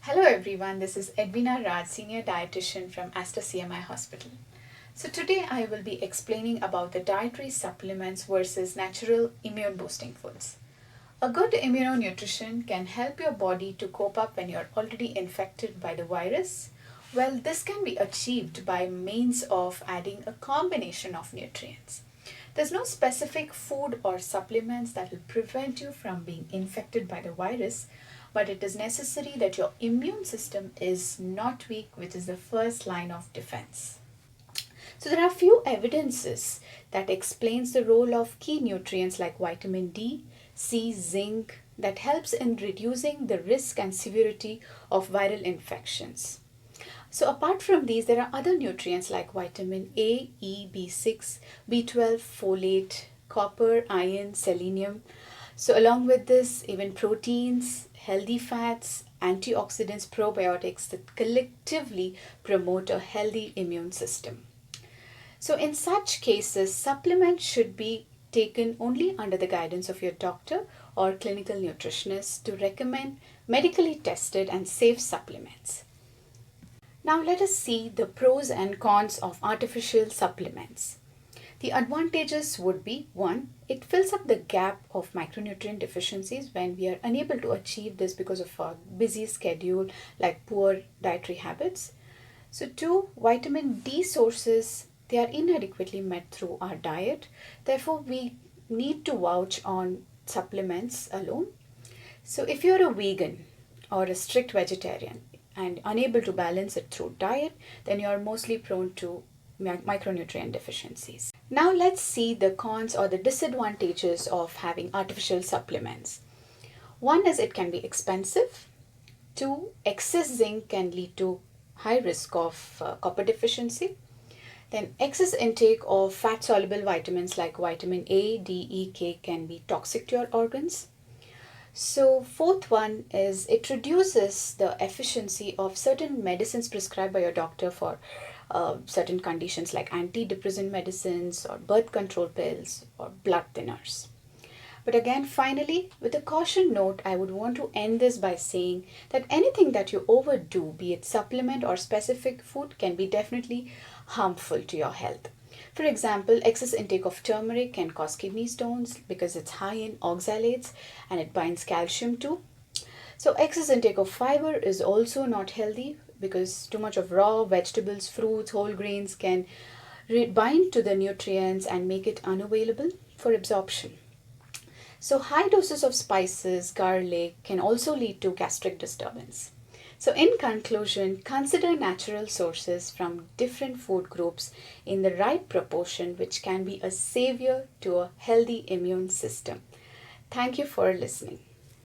Hello everyone, this is Edwina Raj, Senior Dietitian from Aster CMI Hospital. So today I will be explaining about the dietary supplements versus natural immune boosting foods. A good immunonutrition can help your body to cope up when you're already infected by the virus. Well, this can be achieved by means of adding a combination of nutrients. There's no specific food or supplements that will prevent you from being infected by the virus, but it is necessary that your immune system is not weak, which is the first line of defense. So there are few evidences that explains the role of key nutrients like vitamin D, C, zinc that helps in reducing the risk and severity of viral infections. So apart from these, there are other nutrients like vitamin A, E, B6, B12, folate, copper, iron, selenium. So along with this, even proteins, healthy fats, antioxidants, probiotics that collectively promote a healthy immune system. So in such cases, supplements should be taken only under the guidance of your doctor or clinical nutritionist to recommend medically tested and safe supplements. Now let us see the pros and cons of artificial supplements. The advantages would be 1. It fills up the gap of micronutrient deficiencies when we are unable to achieve this because of our busy schedule like poor dietary habits. So 2. Vitamin D sources, they are inadequately met through our diet. Therefore, we need to vouch on supplements alone. So if you're a vegan or a strict vegetarian and unable to balance it through diet, then you are mostly prone to micronutrient deficiencies. Now let's see the cons or the disadvantages of having artificial supplements. 1 is it can be expensive. 2, excess zinc can lead to high risk of copper deficiency. Then excess intake of fat soluble vitamins like vitamin A, D, E, K can be toxic to your organs. So fourth one is it reduces the efficiency of certain medicines prescribed by your doctor for certain conditions like antidepressant medicines or birth control pills or blood thinners. But again, finally, with a caution note, I would want to end this by saying that anything that you overdo, be it supplement or specific food, can be definitely harmful to your health. For example, excess intake of turmeric can cause kidney stones because it's high in oxalates and it binds calcium too. So excess intake of fiber is also not healthy because too much of raw vegetables, fruits, whole grains can bind to the nutrients and make it unavailable for absorption. So high doses of spices, garlic can also lead to gastric disturbance. So in conclusion, consider natural sources from different food groups in the right proportion, which can be a savior to a healthy immune system. Thank you for listening.